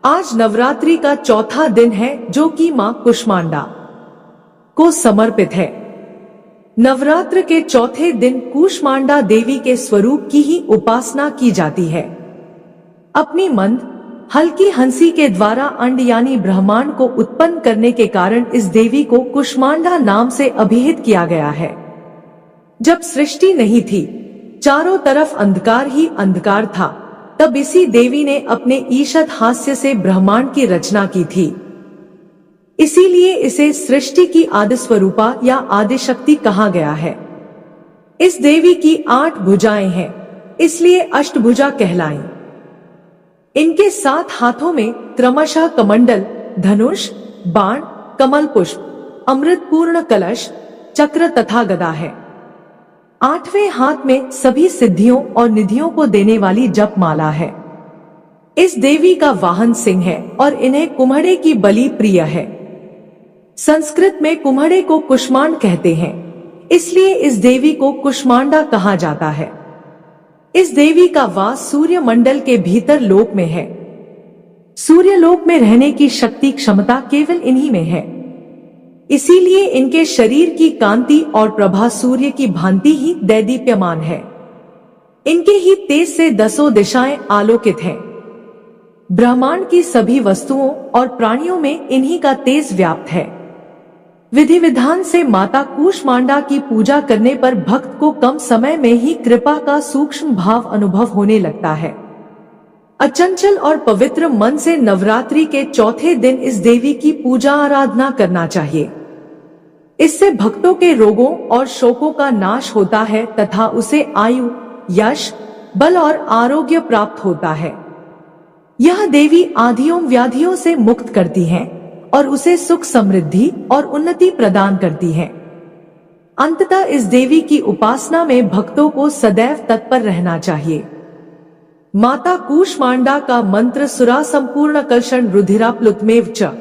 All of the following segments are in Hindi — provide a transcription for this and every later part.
आज नवरात्रि का चौथा दिन है जो कि मां कूष्मांडा को समर्पित है। नवरात्र के चौथे दिन कूष्मांडा देवी के स्वरूप की ही उपासना की जाती है। अपनी मंद हल्की हंसी के द्वारा अंड यानी ब्रह्मांड को उत्पन्न करने के कारण इस देवी को कूष्मांडा नाम से अभिहित किया गया है। जब सृष्टि नहीं थी, चारों तरफ अंधकार ही अंधकार था, तब इसी देवी ने अपने ईषद हास्य से ब्रह्मांड की रचना की थी। इसीलिए इसे सृष्टि की आदि स्वरूपा या आदिशक्ति कहा गया है। इस देवी की 8 भुजाएं हैं, इसलिए अष्टभुजा कहलाई। इनके 7 हाथों में क्रमशः कमंडल, धनुष, बाण, कमल पुष्प, अमृतपूर्ण कलश, चक्र तथा गदा है। 8वें हाथ में सभी सिद्धियों और निधियों को देने वाली जप माला है। इस देवी का वाहन सिंह है और इन्हें कुम्हड़े की बलि प्रिय है। संस्कृत में कुम्हड़े को कुष्मांड कहते हैं, इसलिए इस देवी को कुष्मांडा कहा जाता है। इस देवी का वास सूर्य मंडल के भीतर लोक में है। सूर्य लोक में रहने की शक्ति क्षमता केवल इन्हीं में है। इसीलिए इनके शरीर की कांति और प्रभा सूर्य की भांति ही दैदीप्यमान है। इनके ही तेज से 10 दिशाएं आलोकित हैं। ब्रह्मांड की सभी वस्तुओं और प्राणियों में इन्हीं का तेज व्याप्त है। विधि विधान से माता कूष्मांडा की पूजा करने पर भक्त को कम समय में ही कृपा का सूक्ष्म भाव अनुभव होने लगता है। अचंचल और पवित्र मन से नवरात्रि के चौथे दिन इस देवी की पूजा आराधना करना चाहिए। इससे भक्तों के रोगों और शोकों का नाश होता है तथा उसे आयु, यश, बल और आरोग्य प्राप्त होता है। यह देवी आधियों व्याधियों से मुक्त करती है और उसे सुख, समृद्धि और उन्नति प्रदान करती है। अंततः इस देवी की उपासना में भक्तों को सदैव तत्पर रहना चाहिए। माता कूष्मांडा का मंत्र सुरा संपूर्ण कलशण रुधिराप्लुतमेव च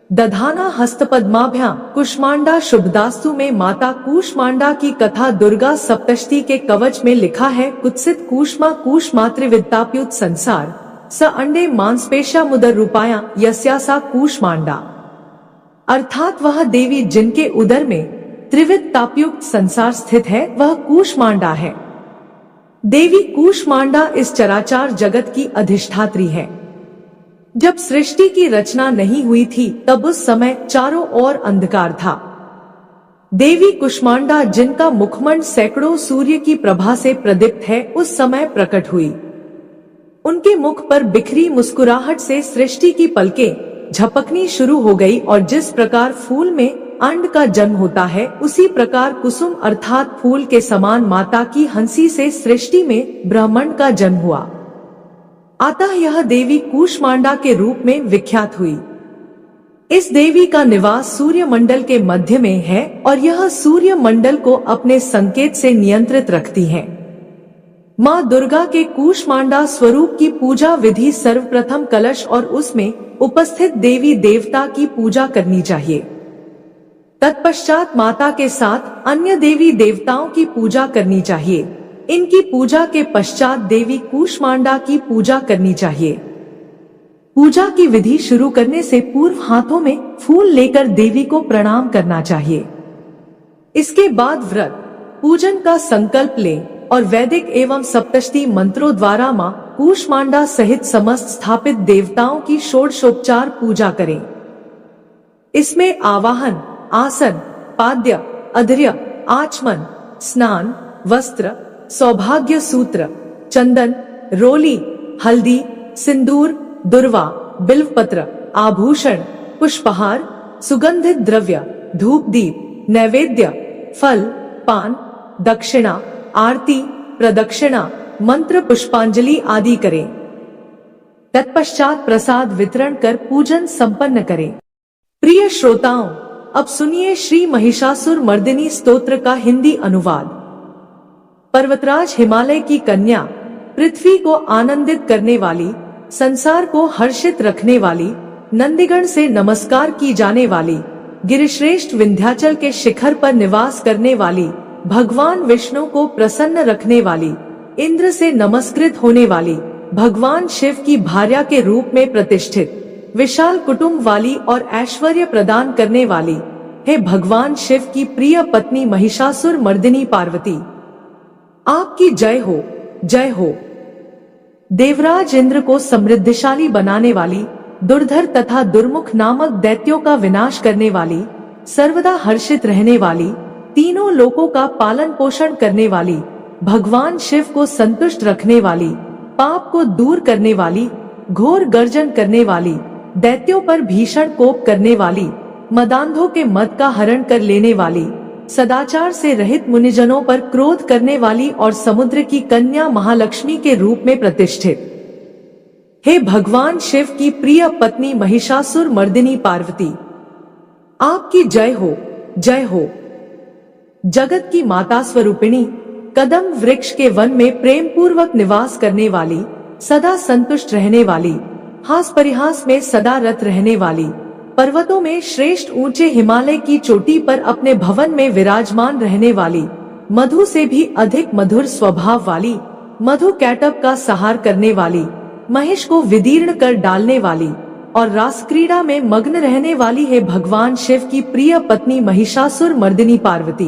दधाना हस्तपद्माभ्यां कूष्मांडा शुभदास्तु में माता कूष्मांडा की कथा दुर्गा सप्तशती के कवच में लिखा है। कुत्सित कूष्मा कूष्मात्रिविद्ताप्युत संसार स अंडे मांसपेशा मुदर रूपाया यस्यासा कूष्मांडा, अर्थात वह देवी जिनके उदर में त्रिविध तापयुक्त संसार स्थित है वह कूष्मांडा है। देवी कूष्मांडा इस चराचार जगत की अधिष्ठात्री है। जब सृष्टि की रचना नहीं हुई थी तब उस समय चारों ओर अंधकार था। देवी कूष्मांडा जिनका मुखमंड सैकड़ों सूर्य की प्रभा से प्रदीप्त है उस समय प्रकट हुई। उनके मुख पर बिखरी मुस्कुराहट से सृष्टि की पलकें झपकनी शुरू हो गई और जिस प्रकार फूल में अंड का जन्म होता है उसी प्रकार कुसुम अर्थात फूल के समान माता की हंसी से सृष्टि में ब्रह्मांड का जन्म हुआ। अतः यह देवी कूष्मांडा के रूप में विख्यात हुई। इस देवी का निवास सूर्य मंडल के मध्य में है और यह सूर्य मंडल को अपने संकेत से नियंत्रित रखती है। माँ दुर्गा के कूष्मांडा स्वरूप की पूजा विधि सर्वप्रथम कलश और उसमें उपस्थित देवी देवता की पूजा करनी चाहिए। तत्पश्चात माता के साथ अन्य देवी देवताओं की पूजा करनी चाहिए। इनकी पूजा के पश्चात देवी कूष्मांडा की पूजा करनी चाहिए। पूजा की विधि शुरू करने से पूर्व हाथों में फूल लेकर देवी को प्रणाम करना चाहिए। इसके बाद व्रत पूजन का संकल्प लें और वैदिक एवं सप्तशती मंत्रों द्वारा मां कूष्मांडा सहित समस्त स्थापित देवताओं की षोडशोपचार पूजा करें। इसमें आवाहन, आसन, पाद्य, अधर्य, आचमन, स्नान, वस्त्र, सौभाग्य सूत्र, चंदन, रोली, हल्दी, सिंदूर, दुर्वा, बिल्वपत्र, आभूषण, पुष्पहार, सुगंधित द्रव्य, धूप दीप, नैवेद्य, फल, पान, दक्षिणा, आरती, प्रदक्षिणा, मंत्र पुष्पांजलि आदि करें। तत्पश्चात प्रसाद वितरण कर पूजन संपन्न करें। प्रिय श्रोताओं, अब सुनिए श्री महिषासुर मर्दिनी स्तोत्र का हिंदी अनुवाद। पर्वतराज हिमालय की कन्या, पृथ्वी को आनंदित करने वाली, संसार को हर्षित रखने वाली, नंदीगण से नमस्कार की जाने वाली, गिरिश्रेष्ठ विंध्याचल के शिखर पर निवास करने वाली, भगवान विष्णु को प्रसन्न रखने वाली, इंद्र से नमस्कृत होने वाली, भगवान शिव की भार्या के रूप में प्रतिष्ठित, विशाल कुटुंब वाली और ऐश्वर्य प्रदान करने वाली, हे भगवान शिव की प्रिय पत्नी महिषासुर मर्दिनी पार्वती, आपकी जय हो, जय हो। देवराज इंद्र को समृद्धिशाली बनाने वाली, दुर्धर तथा दुर्मुख नामक दैत्यों का विनाश करने वाली, सर्वदा हर्षित रहने वाली, तीनों लोकों का पालन पोषण करने वाली, भगवान शिव को संतुष्ट रखने वाली, पाप को दूर करने वाली, घोर गर्जन करने वाली, दैत्यों पर भीषण कोप करने वाली, मदांधों के मद का हरण कर लेने वाली, सदाचार से रहित मुनिजनों पर क्रोध करने वाली और समुद्र की कन्या महालक्ष्मी के रूप में प्रतिष्ठित, हे भगवान शिव की प्रिय पत्नी महिषासुर मर्दिनी पार्वती, आपकी जय हो, जय हो। जगत की माता स्वरूपिणी, कदम वृक्ष के वन में प्रेम पूर्वक निवास करने वाली, सदा संतुष्ट रहने वाली, हास परिहास में सदा रत रहने वाली, पर्वतों में श्रेष्ठ ऊंचे हिमालय की चोटी पर अपने भवन में विराजमान रहने वाली, मधु से भी अधिक मधुर स्वभाव वाली, मधु कैटब का सहार करने वाली, महेश को विदीर्ण कर डालने वाली और रास क्रीड़ा में मग्न रहने वाली है भगवान शिव की प्रिय पत्नी महिषासुर मर्दिनी पार्वती,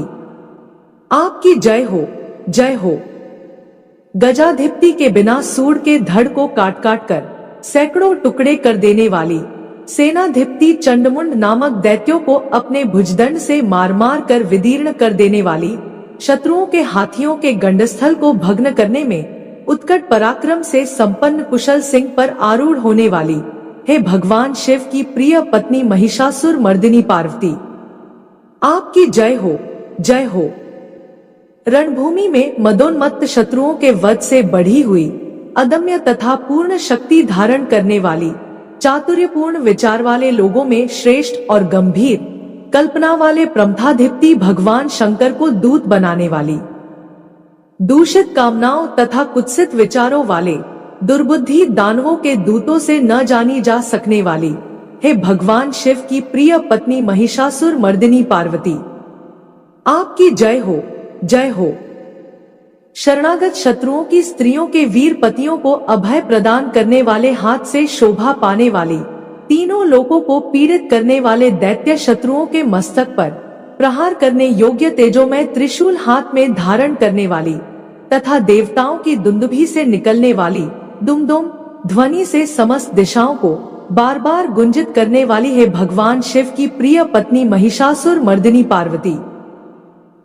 आपकी जय हो, जय हो। गजाधिपति के बिना सूंड के धड़ को काट काट कर सैकड़ों टुकड़े कर देने वाली, सेनाधिपति चंडमुंड नामक दैत्यों को अपने भुजदंड से मार मार कर विदीर्ण कर देने वाली, शत्रुओं के हाथियों के गंडस्थल को भग्न करने में उत्कट पराक्रम से संपन्न कुशल सिंह पर आरूढ़ होने वाली, हे भगवान शिव की प्रिय पत्नी महिषासुर मर्दिनी पार्वती, आपकी जय हो, जय हो। रणभूमि में मदोन्मत्त शत्रुओं के वध से बढ़ी हुई, अदम्य तथा पूर्ण शक्ति धारण करने वाली, चातुर्यपूर्ण विचार वाले लोगों में श्रेष्ठ और गंभीर कल्पना वाले प्रमथाधिपति भगवान शंकर को दूत बनाने वाली, दूषित कामनाओं तथा कुत्सित विचारों वाले दुर्बुद्धि दानवों के दूतों से न जानी जा सकने वाली, हे भगवान शिव की प्रिय पत्नी महिषासुर मर्दिनी पार्वती, आपकी जय हो, जय हो। शरणागत शत्रुओं की स्त्रियों के वीर पतियों को अभय प्रदान करने वाले, हाथ से शोभा पाने वाली, तीनों लोकों को पीड़ित करने वाले दैत्य शत्रुओं के मस्तक पर प्रहार करने योग्य तेजोमय त्रिशूल हाथ में धारण करने वाली तथा देवताओं की दुंदुभी से निकलने वाली दुमदुम ध्वनि से समस्त दिशाओं को बार बार गुंजित करने वाली है भगवान शिव की प्रिय पत्नी महिषासुर मर्दिनी पार्वती,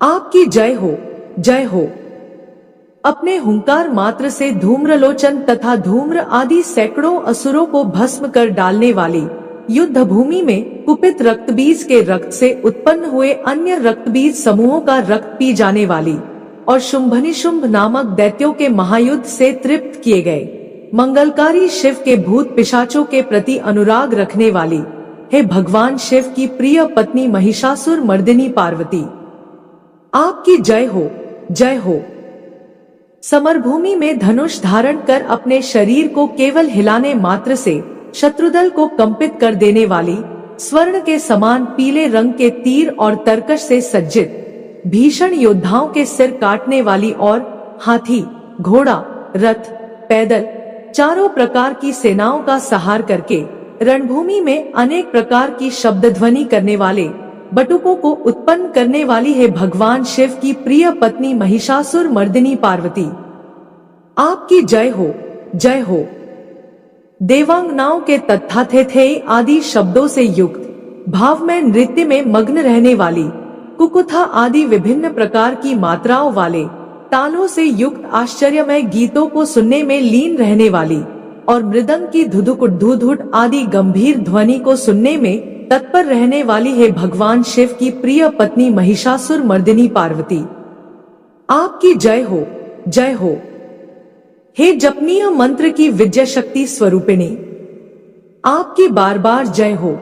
आपकी जय हो, जय हो। अपने हुंकार मात्र से धूम्रलोचन तथा धूम्र आदि सैकड़ों असुरों को भस्म कर डालने वाली, युद्ध भूमि में कुपित रक्तबीज के रक्त से उत्पन्न हुए अन्य रक्तबीज समूहों का रक्त पी जाने वाली और शुंभनिशुंभ नामक दैत्यों के महायुद्ध से तृप्त किए गए मंगलकारी शिव के भूत पिशाचों के प्रति अनुराग रखने वाली, हे भगवान शिव की प्रिय पत्नी महिषासुर मर्दिनी पार्वती, आपकी जय हो, जय हो। समरभूमि में धनुष धारण कर अपने शरीर को केवल हिलाने मात्र से शत्रुदल को कंपित कर देने वाली, स्वर्ण के समान पीले रंग के तीर और तरकश से सज्जित भीषण योद्धाओं के सिर काटने वाली और हाथी, घोड़ा, रथ, पैदल चारों प्रकार की सेनाओं का सहार करके रणभूमि में अनेक प्रकार की शब्द ध्वनि करने वाले बटुकों को उत्पन्न करने वाली है भगवान शिव की प्रिय पत्नी महिषासुर मर्दिनी पार्वती, आपकी जय हो, जय हो। देवांगनाओं के तत्थाथे आदि शब्दों से युक्त भावमय नृत्य में मग्न रहने वाली, कुकुथा आदि विभिन्न प्रकार की मात्राओं वाले तालों से युक्त आश्चर्यमय गीतों को सुनने में लीन रहने वाली और मृदंग की धुधुक धुधुट आदि गंभीर ध्वनि को सुनने में तत्पर रहने वाली है भगवान शिव की प्रिय पत्नी महिषासुर मर्दिनी पार्वती, आपकी जय हो, जय हो। हे जपनीय मंत्र की विजय शक्ति स्वरूपिणी, आपकी बार बार जय हो।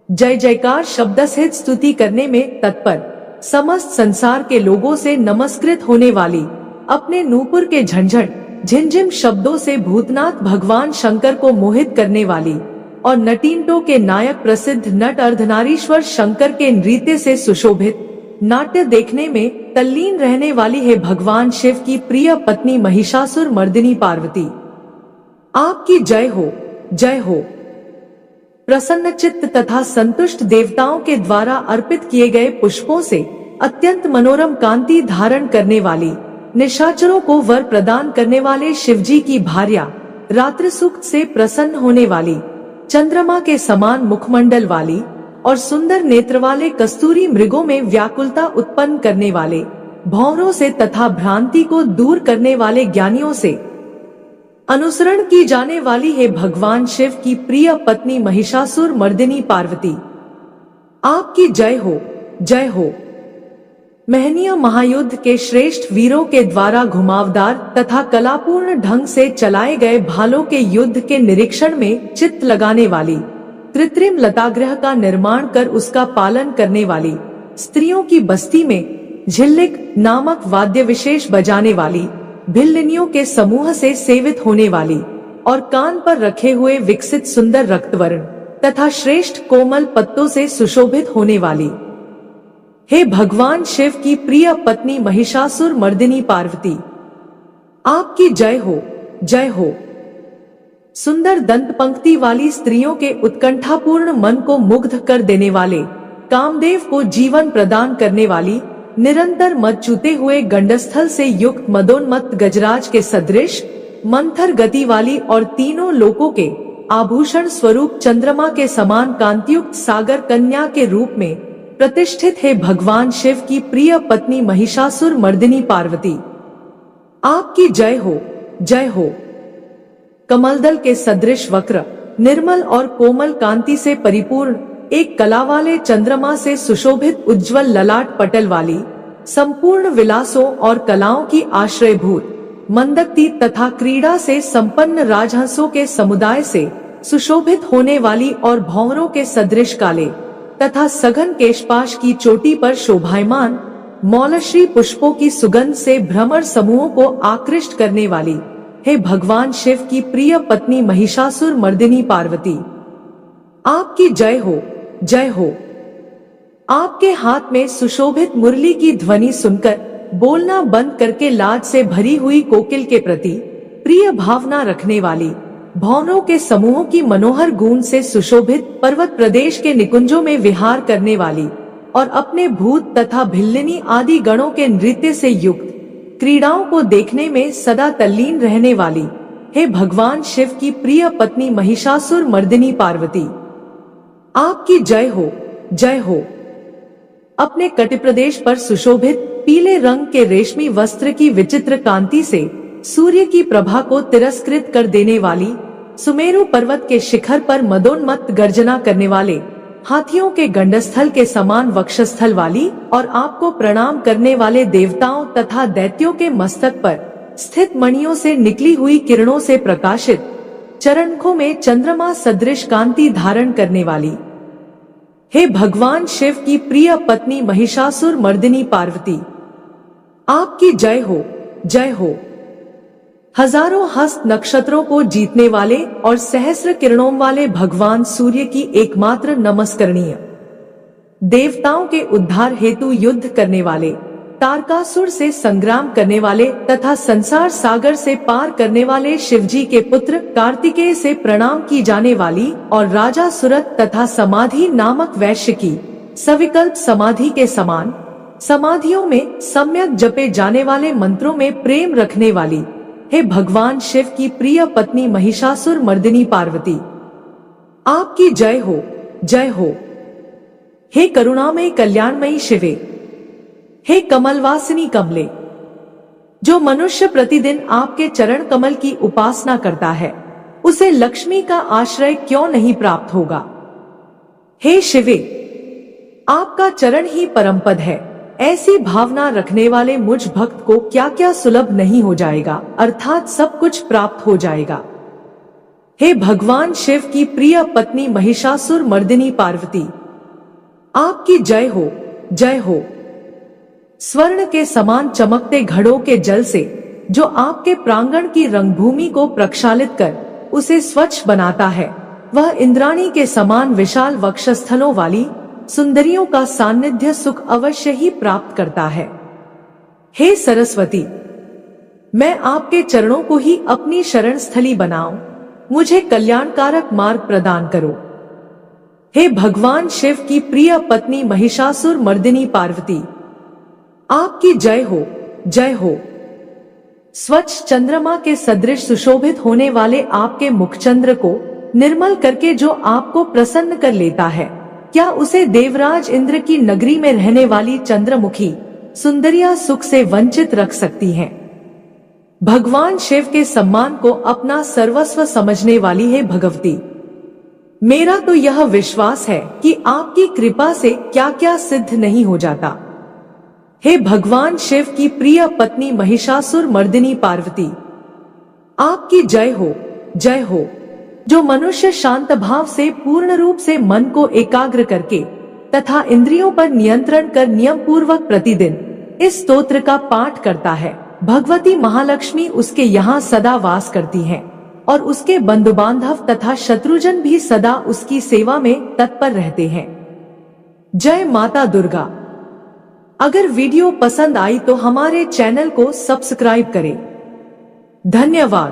जय जयकार शब्द सहित स्तुति करने में तत्पर समस्त संसार के लोगों से नमस्कृत होने वाली, अपने नूपुर के झंझट झिंझिम शब्दों से भूतनाथ भगवान शंकर को मोहित करने वाली और नटीनटों के नायक प्रसिद्ध नट अर्धनारीश्वर शंकर के नृत्य से सुशोभित नाट्य देखने में तल्लीन रहने वाली है भगवान शिव की प्रिय पत्नी महिषासुर मर्दिनी पार्वती, आपकी जय हो, जय हो। प्रसन्नचित्त तथा संतुष्ट देवताओं के द्वारा अर्पित किए गए पुष्पों से अत्यंत मनोरम कांति धारण करने वाली, निशाचरों को वर प्रदान करने वाले शिवजी की भार्या, रात्रि सूक्त से प्रसन्न होने वाली, चंद्रमा के समान मुखमंडल वाली और सुंदर नेत्र वाले कस्तूरी मृगों में व्याकुलता उत्पन्न करने वाले, भौरों से तथा भ्रांति को दूर करने वाले ज्ञानियों से अनुसरण की जाने वाली है भगवान शिव की प्रिय पत्नी महिषासुर मर्दिनी पार्वती, आपकी जय हो, जय हो। महनीय महायुद्ध के श्रेष्ठ वीरों के द्वारा घुमावदार तथा कलापूर्ण ढंग से चलाए गए भालों के युद्ध के निरीक्षण में चित्त लगाने वाली, कृत्रिम लतागृह का निर्माण कर उसका पालन करने वाली, स्त्रियों की बस्ती में झिल्लिक नामक वाद्य विशेष बजाने वाली, भिल्लिनियों के समूह से सेवित होने वाली और कान पर रखे हुए विकसित सुंदर रक्तवर्ण तथा श्रेष्ठ कोमल पत्तों से सुशोभित होने वाली, हे भगवान शिव की प्रिय पत्नी महिषासुर मर्दिनी पार्वती, आपकी जय हो, जय हो। सुंदर दंत पंक्ति वाली स्त्रियों के उत्कंठापूर्ण मन को मुग्ध कर देने वाले, कामदेव को जीवन प्रदान करने वाली, निरंतर मद चूते हुए गंडस्थल से युक्त मदोन्मत्त गजराज के सदृश मंथर गति वाली और तीनों लोकों के आभूषण स्वरूप चंद्रमा के समान कांतियुक्त सागर कन्या के रूप में प्रतिष्ठित है भगवान शिव की प्रिय पत्नी महिषासुर मर्दिनी पार्वती, आपकी जय हो, जय हो। कमलदल के सदृश वक्र, निर्मल और कोमल कांति से परिपूर्ण, एक कला वाले चंद्रमा से सुशोभित उज्जवल ललाट पटल वाली, संपूर्ण विलासों और कलाओं की आश्रयभूत, मंदक्ति तथा क्रीड़ा से संपन्न राजहंसों के समुदाय से सुशोभित होने वाली और भंवरों के सदृश काले तथा सघन केशपाश की चोटी पर शोभायमान मौलश्री पुष्पों की सुगंध से भ्रमर समूहों को आकृष्ट करने वाली, हे भगवान शिव की प्रिय पत्नी महिषासुर मर्दिनी पार्वती, आपकी जय हो, जय हो। आपके हाथ में सुशोभित मुरली की ध्वनि सुनकर बोलना बंद करके लाज से भरी हुई कोकिल के प्रति प्रिय भावना रखने वाली, भौरों के समूहों की मनोहर गूंज से सुशोभित पर्वत प्रदेश के निकुंजों में विहार करने वाली और अपने भूत तथा भिल्लिनी आदि गणों के नृत्य से युक्त क्रीड़ाओं को देखने में सदा तल्लीन रहने वाली, हे भगवान शिव की प्रिय पत्नी महिषासुर मर्दिनी पार्वती, आपकी जय हो, जय हो। अपने कटिप्रदेश पर सुशोभित पीले रंग के रेशमी वस्त्र की विचित्र कांति से सूर्य की प्रभा को तिरस्कृत कर देने वाली, सुमेरु पर्वत के शिखर पर मदोन्मत्त गर्जना करने वाले, हाथियों के गंडस्थल के समान वक्षस्थल वाली और आपको प्रणाम करने वाले देवताओं तथा दैत्यों के मस्तक पर स्थित मणियों से निकली हुई किरणों से प्रकाशित, चरणखों में चंद्रमा सदृश कांति धारण करने वाली, हे भगवान शिव की प्रिय पत्नी महिषासुर मर्दिनी पार्वती, आपकी जय हो, जय हो। हजारों हस्त नक्षत्रों को जीतने वाले और सहस्र किरणों वाले भगवान सूर्य की एकमात्र नमस्करणीय, देवताओं के उद्धार हेतु युद्ध करने वाले, तारकासुर से संग्राम करने वाले तथा संसार सागर से पार करने वाले शिवजी के पुत्र कार्तिकेय से प्रणाम की जाने वाली और राजा सुरत तथा समाधि नामक वैश्य की सविकल्प समाधि के समान समाधियों में सम्यक जपे जाने वाले मंत्रों में प्रेम रखने वाली, हे भगवान शिव की प्रिय पत्नी महिषासुर मर्दिनी पार्वती, आपकी जय हो, जय हो। हे करुणामयी कल्याणमयी शिवे, हे कमलवासिनी कमले, जो मनुष्य प्रतिदिन आपके चरण कमल की उपासना करता है उसे लक्ष्मी का आश्रय क्यों नहीं प्राप्त होगा। हे शिवे, आपका चरण ही परमपद है, ऐसी भावना रखने वाले मुझ भक्त को क्या क्या सुलभ नहीं हो जाएगा, अर्थात सब कुछ प्राप्त हो जाएगा। हे भगवान शिव की प्रिय पत्नी महिषासुर मर्दिनी पार्वती, आपकी जय हो, जय हो। स्वर्ण के समान चमकते घड़ों के जल से जो आपके प्रांगण की रंगभूमि को प्रक्षालित कर उसे स्वच्छ बनाता है, वह इंद्राणी के समान विशाल वक्षस्थलों वाली सुंदरियों का सान्निध्य सुख अवश्य ही प्राप्त करता है। हे सरस्वती, मैं आपके चरणों को ही अपनी शरण स्थली बनाऊं मुझे कल्याणकारक मार्ग प्रदान करो। हे भगवान शिव की प्रिय पत्नी महिषासुर मर्दिनी पार्वती, आपकी जय हो, जय हो। स्वच्छ चंद्रमा के सदृश सुशोभित होने वाले आपके मुखचंद्र को निर्मल करके जो आपको प्रसन्न कर लेता है, क्या उसे देवराज इंद्र की नगरी में रहने वाली चंद्रमुखी सुंदरिया सुख से वंचित रख सकती हैं? भगवान शिव के सम्मान को अपना सर्वस्व समझने वाली है भगवती। मेरा तो यह विश्वास है कि आपकी कृपा से क्या क्या सिद्ध नहीं हो जाता। हे भगवान शिव की प्रिय पत्नी महिषासुर मर्दिनी पार्वती, आपकी जय हो, जय हो। जो मनुष्य शांत भाव से पूर्ण रूप से मन को एकाग्र करके तथा इंद्रियों पर नियंत्रण कर नियम पूर्वक प्रतिदिन इस स्तोत्र का पाठ करता है, भगवती महालक्ष्मी उसके यहाँ सदा वास करती हैं और उसके बंधु बांधव तथा शत्रुजन भी सदा उसकी सेवा में तत्पर रहते हैं। जय माता दुर्गा। अगर वीडियो पसंद आई तो हमारे चैनल को सब्सक्राइब करें। धन्यवाद।